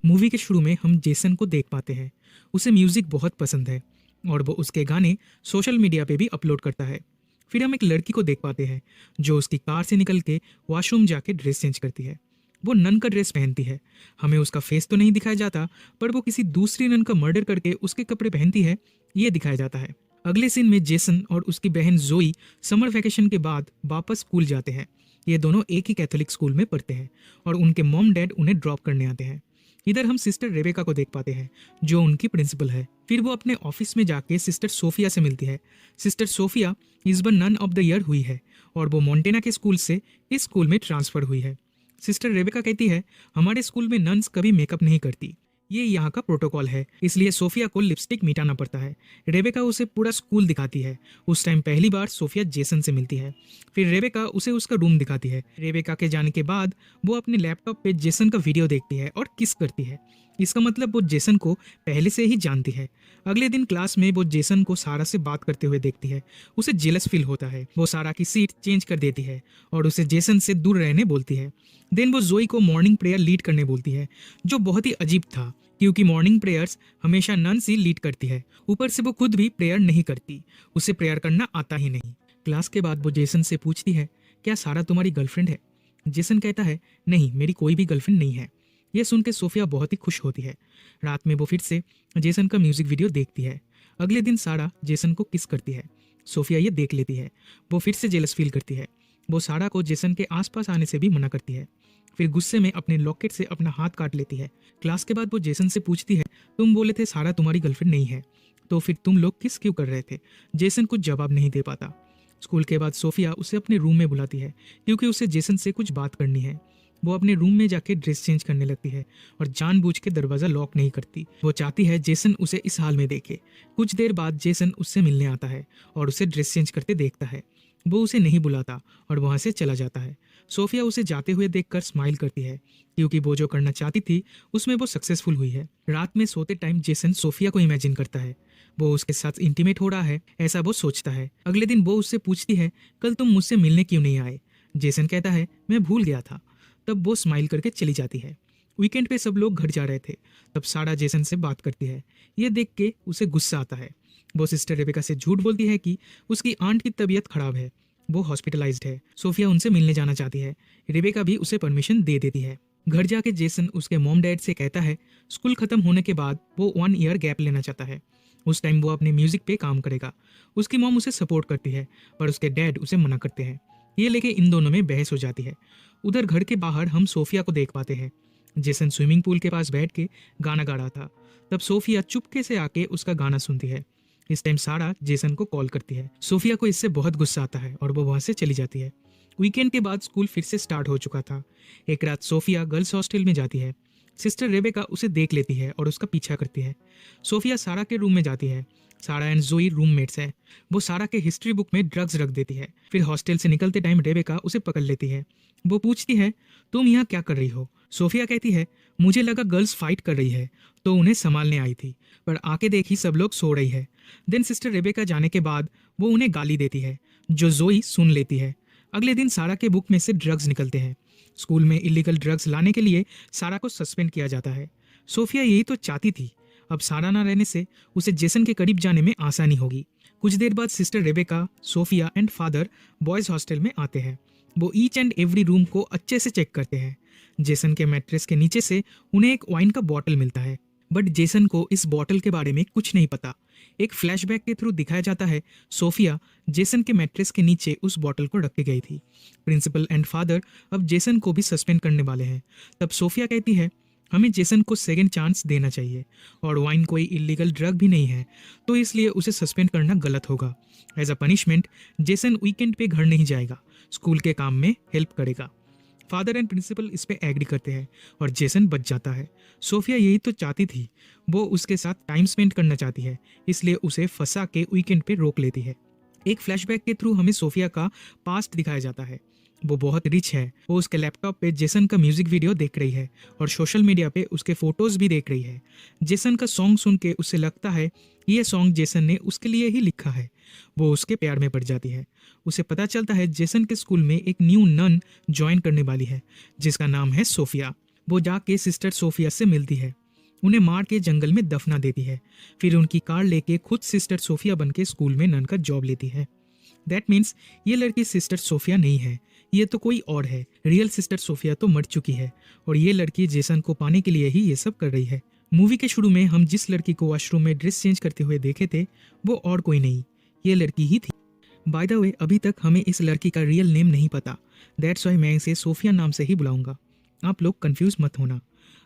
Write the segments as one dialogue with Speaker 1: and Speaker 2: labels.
Speaker 1: Movie के शुरू में हम जेसन को देख पाते हैं। उसे म्यूजिक बहुत पसंद है और वो उसके गाने सोशल मीडिया पे भी अपलोड करता है। फिर हम एक लड़की को देख पाते हैं जो उसकी कार से निकल के वॉशरूम जाके ड्रेस चेंज करती है। वो नन का ड्रेस पहनती है। हमें उसका फेस तो नहीं दिखाया जाता, पर वो किसी दूसरी नन का मर्डर करके उसके कपड़े पहनती है, ये दिखाया जाता है। अगले सीन में जेसन और उसकी बहन जोई समर वैकेशन के बाद वापस स्कूल जाते हैं। ये दोनों एक ही कैथोलिक स्कूल में पढ़ते हैं और उनके मॉम डैड उन्हें ड्रॉप करने आते हैं। इधर हम सिस्टर रेबेका को देख पाते हैं जो उनकी प्रिंसिपल है। फिर वो अपने ऑफिस में जाके सिस्टर सोफिया से मिलती है। सिस्टर सोफिया इस बार नन ऑफ द ईयर हुई है और वो मोंटेना के स्कूल से इस स्कूल में ट्रांसफर हुई है। सिस्टर रेबेका कहती है, हमारे स्कूल में नन्स कभी मेकअप नहीं करती, ये यहाँ का प्रोटोकॉल है, इसलिए सोफिया को लिपस्टिक मिटाना पड़ता है। रेबेका उसे पूरा स्कूल दिखाती है। उस टाइम पहली बार सोफिया जेसन से मिलती है। फिर रेबेका उसे उसका रूम दिखाती है। रेबेका के जाने के बाद वो अपने लैपटॉप पे जेसन का वीडियो देखती है और किस करती है। इसका मतलब वो जेसन को पहले से ही जानती है। अगले दिन क्लास में वो जेसन को सारा से बात करते हुए देखती है। उसे जेलस फील होता है। वो सारा की सीट चेंज कर देती है और उसे जेसन से दूर रहने बोलती है। देन वो जोई को मॉर्निंग प्रेयर लीड करने बोलती है, जो बहुत ही अजीब था क्योंकि मॉर्निंग प्रेयर्स हमेशा नन से लीड करती है। ऊपर से वो खुद भी प्रेयर नहीं करती, उसे प्रेयर करना आता ही नहीं। क्लास के बाद वो जेसन से पूछती है, क्या सारा तुम्हारी गर्लफ्रेंड है? जेसन कहता है, नहीं, मेरी कोई भी गर्लफ्रेंड नहीं है। यह सुन के सोफिया बहुत ही खुश होती है। रात में वो फिर से जेसन का म्यूजिक वीडियो देखती है। अगले दिन सारा जेसन को किस करती है। सोफिया ये देख लेती है। वो फिर से जेलस फील करती है। वो सारा को जेसन के आसपास आने से भी मना करती है। फिर गुस्से में अपने लॉकेट से अपना हाथ काट लेती है। क्लास के बाद वो जेसन से पूछती है, तुम बोले थे सारा तुम्हारी गर्लफ्रेंड नहीं है, तो फिर तुम लोग किस क्यों कर रहे थे? जेसन कुछ जवाब नहीं दे पाता। स्कूल के बाद सोफिया उसे अपने रूम में बुलाती है क्योंकि उसे जेसन से कुछ बात करनी है। वो अपने रूम में जाके ड्रेस चेंज करने लगती है और जानबूझ के दरवाजा लॉक नहीं करती। वो चाहती है जेसन उसे इस हाल में देखे। कुछ देर बाद जेसन उससे मिलने आता है और उसे ड्रेस चेंज करते देखता है। वो उसे नहीं बुलाता और वहां से चला जाता है। सोफिया उसे जाते हुए देखकर स्माइल करती है क्योंकि वो जो करना चाहती थी उसमें वो सक्सेसफुल हुई है। रात में सोते टाइम जेसन सोफिया को इमेजिन करता है। वो उसके साथ इंटीमेट हो रहा है, ऐसा वो सोचता है। अगले दिन वो उससे पूछती है, कल तुम मुझसे मिलने क्यों नहीं आए? जेसन कहता है, मैं भूल गया था। तब वो स्माइल करके चली जाती है। वीकेंड पे सब लोग घर जा रहे थे। तब सारा जेसन से बात करती है। ये देख के उसे गुस्सा आता है। वो सिस्टर रेबेका से झूठ बोलती है कि उसकी आंट की तबीयत खराब है, वो हॉस्पिटलाइज्ड है। सोफिया उनसे मिलने जाना चाहती है। रेबेका भी उसे परमिशन दे देती है। घर जाके जेसन उसके मॉम डैड से कहता है स्कूल खत्म होने के बाद वो 1 ईयर गैप लेना चाहता है। उस टाइम वो अपने म्यूजिक पे काम करेगा। उसकी मॉम उसे सपोर्ट करती है पर उसके डैड उसे मना करते हैं। ये लेके इन दोनों में बहस हो जाती है। उधर घर के बाहर हम सोफिया को देख पाते हैं। जेसन स्विमिंग पूल के पास बैठ के गाना गा रहा था। तब सोफिया चुपके से आके उसका गाना सुनती है। इस टाइम सारा जेसन को कॉल करती है। सोफिया को इससे बहुत गुस्सा आता है और वो वहां से चली जाती है। वीकेंड के बाद स्कूल फिर से स्टार्ट हो चुका था। एक रात सोफिया गर्ल्स हॉस्टल में जाती है। सिस्टर रेबेका उसे देख लेती है और उसका पीछा करती है। सोफिया सारा के रूम में जाती है। सारा एंड जोई रूममेट्स हैं। वो सारा के हिस्ट्री बुक में ड्रग्स रख देती है। फिर हॉस्टल से निकलते टाइम रेबेका उसे पकड़ लेती है। वो पूछती है, तुम यहाँ क्या कर रही हो? सोफिया कहती है, मुझे लगा गर्ल्स फाइट कर रही है तो उन्हें संभालने आई थी, पर आके देखी सब लोग सो रही है। देन सिस्टर रेबेका जाने के बाद वो उन्हें गाली देती है, जो जोई सुन लेती है। अगले दिन सारा के बुक में से ड्रग्स निकलते हैं। स्कूल में इलीगल ड्रग्स लाने के लिए सारा को सस्पेंड किया जाता है। सोफिया यही तो चाहती थी। अब सारा ना रहने से उसे जेसन के करीब जाने में आसानी होगी। कुछ देर बाद sister Rebecca, Sophia and father boys hostel में आते हैं। वो ईच एंड एवरी रूम को अच्छे से चेक करते हैं। जेसन के मैट्रेस के नीचे से उन्हें एक वाइन का बॉटल मिलता है, बट जेसन को इस बॉटल के बारे में कुछ नहीं पता। एक फ्लैशबैक के थ्रू दिखाया जाता है सोफिया जेसन के मैट्रेस के नीचे उस बॉटल को रख के गई थी। प्रिंसिपल एंड फादर अब जेसन को भी सस्पेंड करने वाले हैं। तब सोफिया कहती है, हमें जेसन को सेकेंड चांस देना चाहिए और वाइन कोई इलीगल ड्रग भी नहीं है, तो इसलिए उसे सस्पेंड करना गलत होगा। As a punishment Jason weekend पे घर नहीं जाएगा, स्कूल के काम में हेल्प करेगा। फादर एंड प्रिंसिपल इस पे एग्री करते हैं और जेसन बच जाता है। सोफिया यही तो चाहती थी। वो उसके साथ टाइम स्पेंड करना चाहती है, इसलिए उसे फंसा के वीकेंड पे रोक लेती है। एक फ्लैशबैक के थ्रू हमें सोफिया का पास्ट दिखाया जाता है। वो बहुत रिच है। वो उसके लैपटॉप पे जेसन का म्यूजिक वीडियो देख रही है और सोशल मीडिया पे उसके फोटोज भी देख रही है। जेसन का सॉन्ग सुन के उसे लगता है ये सॉन्ग जेसन ने उसके लिए ही लिखा है। वो उसके प्यार में पड़ जाती है। उसे पता चलता है जेसन के स्कूल में एक न्यू नन ज्वाइन करने वाली है जिसका नाम है सोफिया। वो जाके सिस्टर सोफिया से मिलती है, उन्हें मार के जंगल में दफना देती है। फिर उनकी कार लेके खुद सिस्टर सोफिया बन के स्कूल में नन का जॉब लेती है। दैट मीन्स ये लड़की सिस्टर सोफिया नहीं है, ये तो कोई और है। रियल सिस्टर सोफिया तो मर चुकी है और ये लड़की जेसन को पाने के लिए ही ये सब कर रही है। मूवी के शुरू में हम जिस लड़की को वॉशरूम में ड्रेस चेंज करते हुए देखे थे वो और कोई नहीं, ये लड़की ही थी। बाय द वे, अभी तक हमें इस लड़की का रियल नेम नहीं पता, दैट्स वाई मैं इसे सोफिया नाम से ही बुलाऊंगा। आप लोग कंफ्यूज मत होना।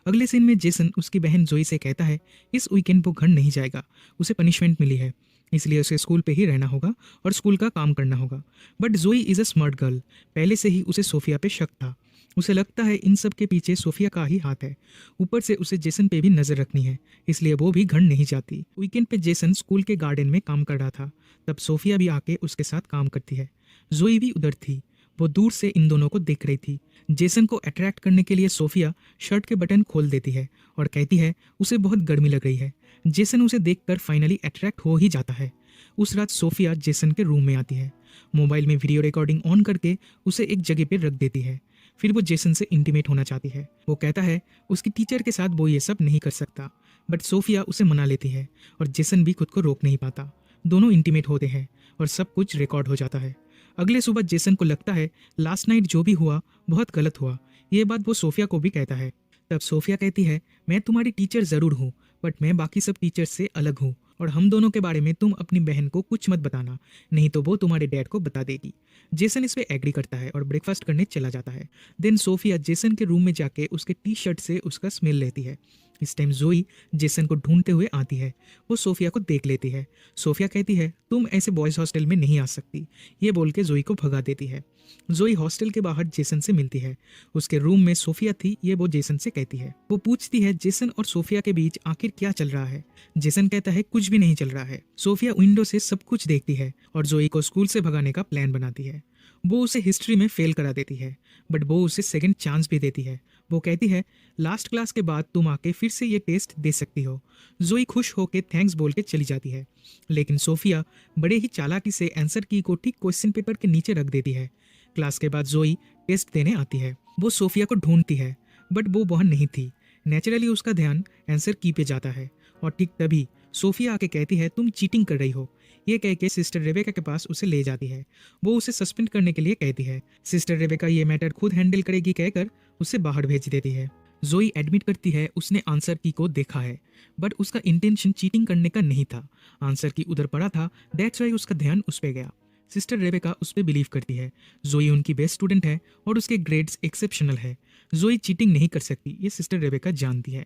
Speaker 1: अगले सीन में जेसन उसकी बहन जोई से कहता है इस वीकेंड वो घर नहीं जाएगा, उसे पनिशमेंट मिली है, इसलिए उसे स्कूल पे ही रहना होगा और स्कूल का काम करना होगा। बट जोई इज़ अ स्मार्ट गर्ल, पहले से ही उसे सोफिया पे शक था। उसे लगता है इन सब के पीछे सोफिया का ही हाथ है। ऊपर से उसे जेसन पे भी नजर रखनी है, इसलिए वो भी घर नहीं जाती। वीकेंड पे जेसन स्कूल के गार्डन में काम कर रहा था, तब सोफिया भी आके उसके साथ काम करती है। जोई भी उधर थी, वो दूर से इन दोनों को देख रही थी। जेसन को अट्रैक्ट करने के लिए सोफिया शर्ट के बटन खोल देती है और कहती है उसे बहुत गर्मी लग रही है। जेसन उसे देखकर फाइनली अट्रैक्ट हो ही जाता है। उस रात सोफिया जेसन के रूम में आती है, मोबाइल में वीडियो रिकॉर्डिंग ऑन करके उसे एक जगह पे रख देती है। फिर वो जेसन से इंटीमेट होना चाहती है। वो कहता है उसकी टीचर के साथ वो ये सब नहीं कर सकता, बट सोफिया उसे मना लेती है और जेसन भी खुद को रोक नहीं पाता। दोनों इंटीमेट होते हैं और सब कुछ रिकॉर्ड हो जाता है। अगले सुबह जेसन को लगता है लास्ट नाइट जो भी हुआ बहुत गलत हुआ। ये बात वो सोफिया को भी कहता है। तब सोफिया कहती है मैं तुम्हारी टीचर ज़रूर हूँ, बट मैं बाकी सब टीचर से अलग हूँ और हम दोनों के बारे में तुम अपनी बहन को कुछ मत बताना, नहीं तो वो तुम्हारे डैड को बता देगी। जेसन इस पे एग्री करता है और ब्रेकफास्ट करने चला जाता है। देन सोफिया जेसन के रूम में जाके उसके टी शर्ट से उसका स्मेल लेती है। इस टाइम जोई जेसन को ढूंढते हुए आती है, वो सोफिया को देख लेती है। सोफिया कहती है तुम ऐसे बॉयज़ हॉस्टल में नहीं आ सकती, ये बोल के जोई को भगा देती है। जोई हॉस्टल के बाहर जेसन से मिलती है। उसके रूम में सोफिया थी, ये वो जेसन से कहती है। वो पूछती है जेसन और सोफिया के बीच आखिर क्या चल रहा है। जेसन कहता है कुछ भी नहीं चल रहा है। सोफिया विंडो से सब कुछ देखती है और जोई को स्कूल से भगाने का प्लान बनाती है। वो उसे हिस्ट्री में फेल करा देती है, बट वो उसे सेकंड चांस भी देती है। वो कहती है लास्ट क्लास के बाद तुम आके फिर से ये टेस्ट दे सकती हो। जोई खुश होकर थैंक्स बोल के चली जाती है, लेकिन सोफिया बड़े ही चालाकी से आंसर की को ठीक क्वेश्चन पेपर के नीचे रख देती है। क्लास के बाद जोई टेस्ट देने आती है। वो सोफिया को ढूंढती है, बट वो वहाँ नहीं थी। नेचुरली उसका ध्यान आंसर की पे जाता है और ठीक तभी सोफिया आके कहती है तुम चीटिंग कर रही हो। ये कह के सिस्टर रेबेका के पास उसे ले जाती है। वो उसे सस्पेंड करने के लिए कहती है। सिस्टर रेबेका ये मैटर खुद हैंडल करेगी कहकर उसे बाहर भेज देती है। जोई एडमिट करती है उसने आंसर की को देखा है, बट उसका इंटेंशन चीटिंग करने का नहीं था। आंसर की उधर पड़ा था, दैट्स वाई उसका ध्यान उस पे गया। सिस्टर रेबेका उस पर बिलीव करती है। जोई उनकी बेस्ट स्टूडेंट है और उसके ग्रेड्स एक्सेप्शनल है। जोई चीटिंग नहीं कर सकती, ये सिस्टर रेबेका जानती है।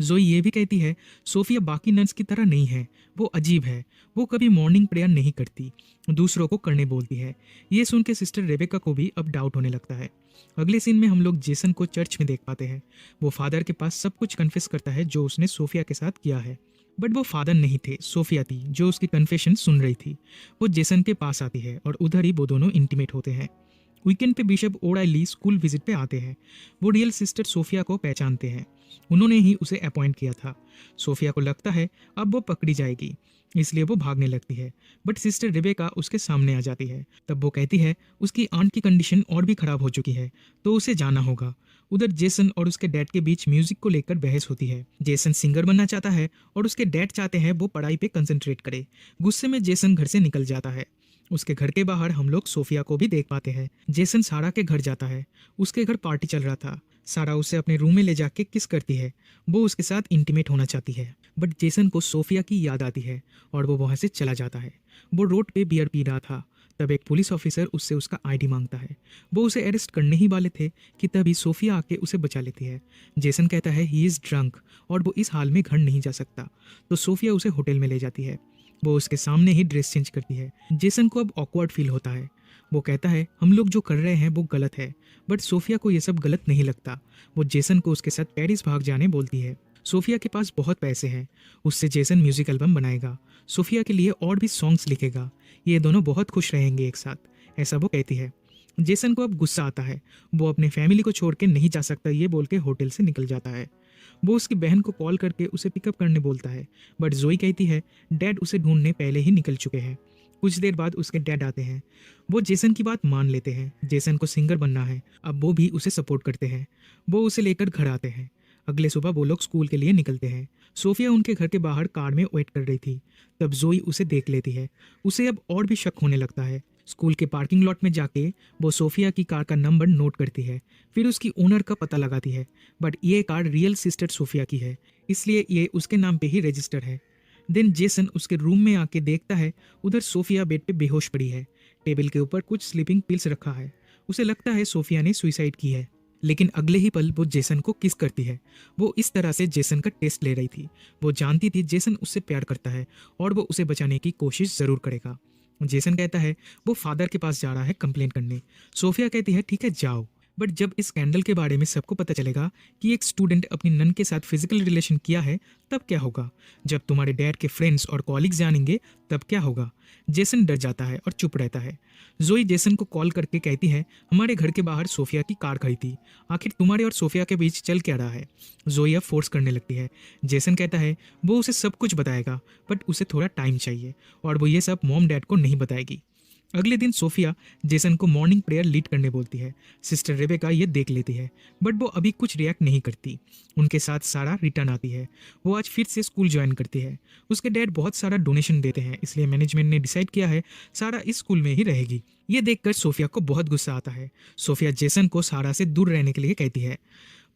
Speaker 1: जोई ये भी कहती है सोफिया बाकी नर्स की तरह नहीं है, वो अजीब है, वो कभी मॉर्निंग प्रेयर नहीं करती, दूसरों को करने बोलती है। ये सुन के सिस्टर रेबेका को भी अब डाउट होने लगता है। अगले सीन में हम लोग जेसन को चर्च में देख पाते हैं। वो फादर के पास सब कुछ कन्फेस करता है जो उसने सोफिया के साथ किया है, बट वो फादर नहीं थे, सोफिया थी जो उसकी कन्फेशन सुन रही थी। वो जेसन के पास आती है और उधर ही वो दोनों इंटीमेट होते हैं। वीकेंड पे बिशप ओडाइली स्कूल विजिट पे आते हैं। वो रियल सिस्टर सोफिया को पहचानते हैं, उन्होंने ही उसे अपॉइंट किया था। सोफिया को लगता है अब वो पकड़ी जाएगी, इसलिए वो भागने लगती है, बट सिस्टर रिबेका उसके सामने आ जाती है। तब वो कहती है उसकी आंट की कंडीशन और भी खराब हो चुकी है, तो उसे जाना होगा। उधर जेसन और उसके डैड के बीच म्यूजिक को लेकर बहस होती है। जेसन सिंगर बनना चाहता है और उसके डैड चाहते हैं वो पढ़ाई पे कंसंट्रेट करे। गुस्से में जेसन घर से निकल जाता है। उसके घर के बाहर हम लोग सोफिया को भी देख पाते हैं। जेसन सारा के घर जाता है, उसके घर पार्टी चल रहा था। सारा उसे अपने रूम में ले जाके किस करती है, वो उसके साथ इंटीमेट होना चाहती है, बट जेसन को सोफिया की याद आती है और वो वहाँ से चला जाता है। वो रोड पे बियर पी रहा था, तब एक पुलिस ऑफिसर उससे उसका आईडी मांगता है। वो उसे अरेस्ट करने ही वाले थे कि तभी सोफिया आके उसे बचा लेती है। जेसन कहता है ही इज़ ड्रंक और वो इस हाल में घर नहीं जा सकता, तो सोफिया उसे होटल में ले जाती है। वो उसके सामने ही ड्रेस चेंज करती है। जेसन को अब ऑकवर्ड फील होता है। वो कहता है हम लोग जो कर रहे हैं वो गलत है, बट सोफिया को ये सब गलत नहीं लगता। वो जेसन को उसके साथ पेरिस भाग जाने बोलती है। सोफिया के पास बहुत पैसे हैं, उससे जेसन म्यूजिक एल्बम बनाएगा, सोफिया के लिए और भी सॉन्ग्स लिखेगा, ये दोनों बहुत खुश रहेंगे एक साथ, ऐसा वो कहती है। जेसन को अब गुस्सा आता है, वो अपने फैमिली को छोड़ के नहीं जा सकता ये बोल के होटल से निकल जाता है। वो उसकी बहन को कॉल करके उसे पिकअप करने बोलता है, बट जोई कहती है डैड उसे ढूंढने पहले ही निकल चुके हैं। कुछ देर बाद उसके डैड आते हैं। वो जेसन की बात मान लेते हैं। जेसन को सिंगर बनना है, अब वो भी उसे सपोर्ट करते हैं। वो उसे लेकर घर आते हैं। अगले सुबह वो लोग स्कूल के लिए निकलते हैं। सोफिया उनके घर के बाहर कार में वेट कर रही थी। तब जोई उसे देख लेती है। उसे अब और भी शक होने लगता है। स्कूल के पार्किंग लॉट में जाके वो सोफिया की कार का नंबर नोट करती है। फिर उसकी ओनर का पता लगाती है, बट ये कार रियल सिस्टर सोफिया की है, इसलिए ये उसके नाम पे ही रजिस्टर है। देन जेसन उसके रूम में आके देखता है, उधर सोफिया बेड पे बेहोश पड़ी है। टेबल के ऊपर कुछ स्लीपिंग पिल्स रखा है। उसे लगता है सोफिया ने सुसाइड की है। लेकिन अगले ही पल वो जेसन को किस करती है। वो इस तरह से जेसन का टेस्ट ले रही थी। वो जानती थी जेसन उससे प्यार करता है और वो उसे बचाने की कोशिश जरूर करेगा। जेसन कहता है वो फादर के पास जा रहा है कंप्लेन करने। सोफिया कहती है ठीक है जाओ। बट जब इस स्कैंडल के बारे में सबको पता चलेगा कि एक स्टूडेंट अपनी नन के साथ फिजिकल रिलेशन किया है, तब क्या होगा? जब तुम्हारे डैड के फ्रेंड्स और कॉलिग्स जानेंगे तब क्या होगा? जेसन डर जाता है और चुप रहता है। जोई जेसन को कॉल करके कहती है हमारे घर के बाहर सोफिया की कार खड़ी थी, आखिर तुम्हारे और सोफिया के बीच चल क्या रहा है? जोई अब फोर्स करने लगती है। जेसन कहता है वो उसे सब कुछ बताएगा, बट उसे थोड़ा टाइम चाहिए और वो ये सब मॉम डैड को नहीं बताएगी। अगले दिन सोफिया जेसन को मॉर्निंग प्रेयर लीड करने बोलती है। सिस्टर रेबेका ये देख लेती है, बट वो अभी कुछ रिएक्ट नहीं करती। उनके साथ सारा रिटर्न आती है। वो आज फिर से स्कूल ज्वाइन करती है। उसके डैड बहुत सारा डोनेशन देते हैं, इसलिए मैनेजमेंट ने डिसाइड किया है सारा इस स्कूल में ही रहेगी। ये देखकर सोफिया को बहुत गुस्सा आता है। सोफिया जेसन को सारा से दूर रहने के लिए कहती है,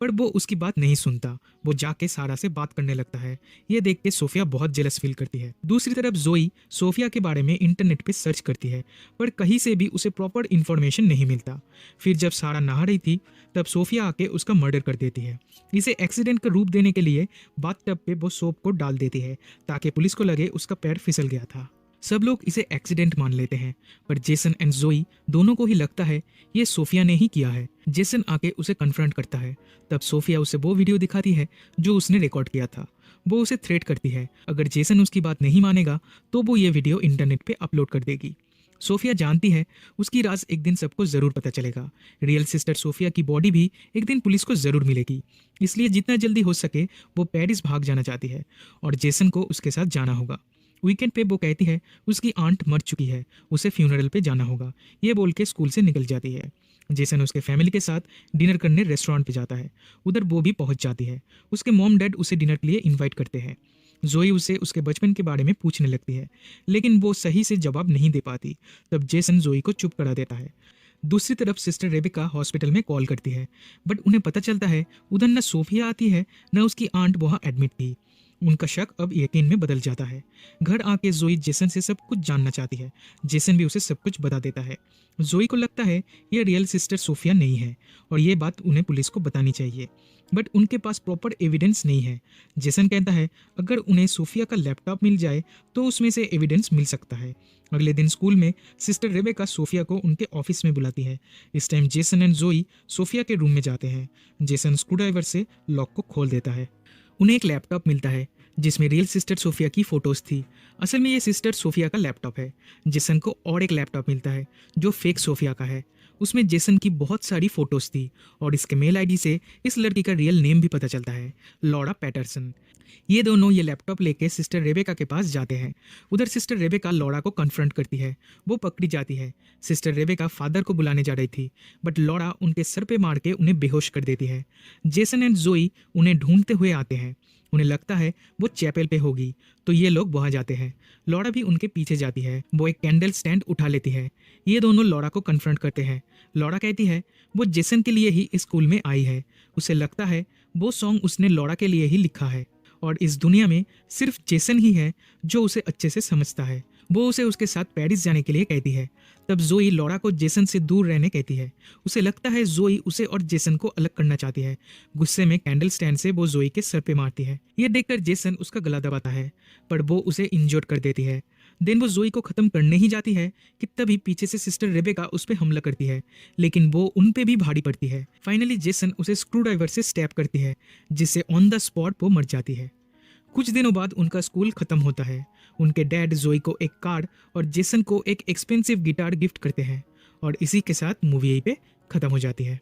Speaker 1: पर वो उसकी बात नहीं सुनता। वो जाके सारा से बात करने लगता है। ये देख के सोफिया बहुत जेलस फील करती है। दूसरी तरफ जोई सोफिया के बारे में इंटरनेट पे सर्च करती है, पर कहीं से भी उसे प्रॉपर इन्फॉर्मेशन नहीं मिलता। फिर जब सारा नहा रही थी तब सोफिया आके उसका मर्डर कर देती है। इसे एक्सीडेंट का रूप देने के लिए बाथटब पे वो सोप को डाल देती है ताकि पुलिस को लगे उसका पैर फिसल गया था। सब लोग इसे एक्सीडेंट मान लेते हैं, पर जेसन एंड जोई दोनों को ही लगता है ये सोफिया ने ही किया है। जेसन आके उसे कन्फ्रंट करता है। तब सोफिया उसे वो वीडियो दिखाती है जो उसने रिकॉर्ड किया था। वो उसे थ्रेट करती है अगर जेसन उसकी बात नहीं मानेगा तो वो ये वीडियो इंटरनेट पे अपलोड कर देगी। सोफिया जानती है उसकी राज एक दिन सबको जरूर पता चलेगा। रियल सिस्टर सोफिया की बॉडी भी एक दिन पुलिस को जरूर मिलेगी, इसलिए जितना जल्दी हो सके वो पेरिस भाग जाना चाहती है और जेसन को उसके साथ जाना होगा। वीकेंड पे वो कहती है उसकी आंट मर चुकी है, उसे फ्यूनरल पे जाना होगा। ये बोल के स्कूल से निकल जाती है। जेसन उसके फैमिली के साथ डिनर करने रेस्टोरेंट पे जाता है। उधर वो भी पहुंच जाती है। उसके मॉम डैड उसे डिनर के लिए इनवाइट करते हैं। जोई उसे उसके बचपन के बारे में पूछने लगती है, लेकिन वो सही से जवाब नहीं दे पाती। तब जेसन जोई को चुप करा देता है। दूसरी तरफ सिस्टर रेबेका हॉस्पिटल में कॉल करती है, बट उन्हें पता चलता है उधर न सोफिया आती है न उसकी आंट वहाँ एडमिट थी। उनका शक अब यकीन में बदल जाता है। घर आके जोई जेसन से सब कुछ जानना चाहती है। जेसन भी उसे सब कुछ बता देता है। जोई को लगता है ये रियल सिस्टर सोफिया नहीं है और ये बात उन्हें पुलिस को बतानी चाहिए, बट उनके पास प्रॉपर एविडेंस नहीं है। जेसन कहता है अगर उन्हें सोफिया का लैपटॉप मिल जाए तो उसमें से एविडेंस मिल सकता है। अगले दिन स्कूल में सिस्टर रेबेका सोफिया को उनके ऑफिस में बुलाती है। इस टाइम जेसन एंड जोई सोफिया के रूम में जाते हैं। जेसन स्क्रूड्राइवर से लॉक को खोल देता है। उन्हें एक लैपटॉप मिलता है जिसमें रियल सिस्टर सोफिया की फोटोज थी। असल में ये सिस्टर सोफिया का लैपटॉप है। जेसन को और एक लैपटॉप मिलता है जो फेक सोफिया का है। उसमें जेसन की बहुत सारी फोटोज थी और इसके मेल आईडी से इस लड़की का रियल नेम भी पता चलता है, लॉरा पैटरसन। ये दोनों ये लैपटॉप लेके सिस्टर रेबेका के पास जाते हैं। उधर सिस्टर रेबेका लॉरा को कन्फ्रंट करती है। वो पकड़ी जाती है। सिस्टर रेबेका फादर को बुलाने जा रही थी, बट लॉरा उनके सर पे मार के उन्हें बेहोश कर देती है। जेसन एंड जोई उन्हें ढूंढते हुए आते हैं। उन्हें लगता है वो चैपल पे होगी, तो ये लोग वहाँ जाते हैं। लॉरा भी उनके पीछे जाती है। वो एक कैंडल स्टैंड उठा लेती है। ये दोनों लॉरा को कन्फ्रंट करते हैं। लॉरा कहती है वो जेसन के लिए ही इस स्कूल में आई है। उसे लगता है वो सॉन्ग उसने लॉरा के लिए ही लिखा है और इस दुनिया में सिर्फ जेसन ही है जो उसे अच्छे से समझता है। वो उसे उसके साथ पेरिस जाने के लिए कहती है। तब जोई लॉरा को जेसन से दूर रहने कहती है। उसे लगता है जोई उसे और जेसन को अलग करना चाहती है। गुस्से में कैंडल स्टैंड से वो जोई के सर पे मारती है। ये देखकर जेसन उसका गला दबाता है, पर वो उसे इंजर्ड कर देती है। देन वो जोई को खत्म करने ही जाती है कि तभी पीछे से सिस्टर रेबेका उस पर हमला करती है, लेकिन वो उन पे भी भारी पड़ती है। फाइनली जेसन उसे स्क्रूड्राइवर से स्टैब करती है, जिससे ऑन द स्पॉट वो मर जाती है। कुछ दिनों बाद उनका स्कूल खत्म होता है। उनके डैड जोई को एक कार और जेसन को एक एक्सपेंसिव गिटार गिफ्ट करते हैं और इसी के साथ मूवी यहीं पे खत्म हो जाती है।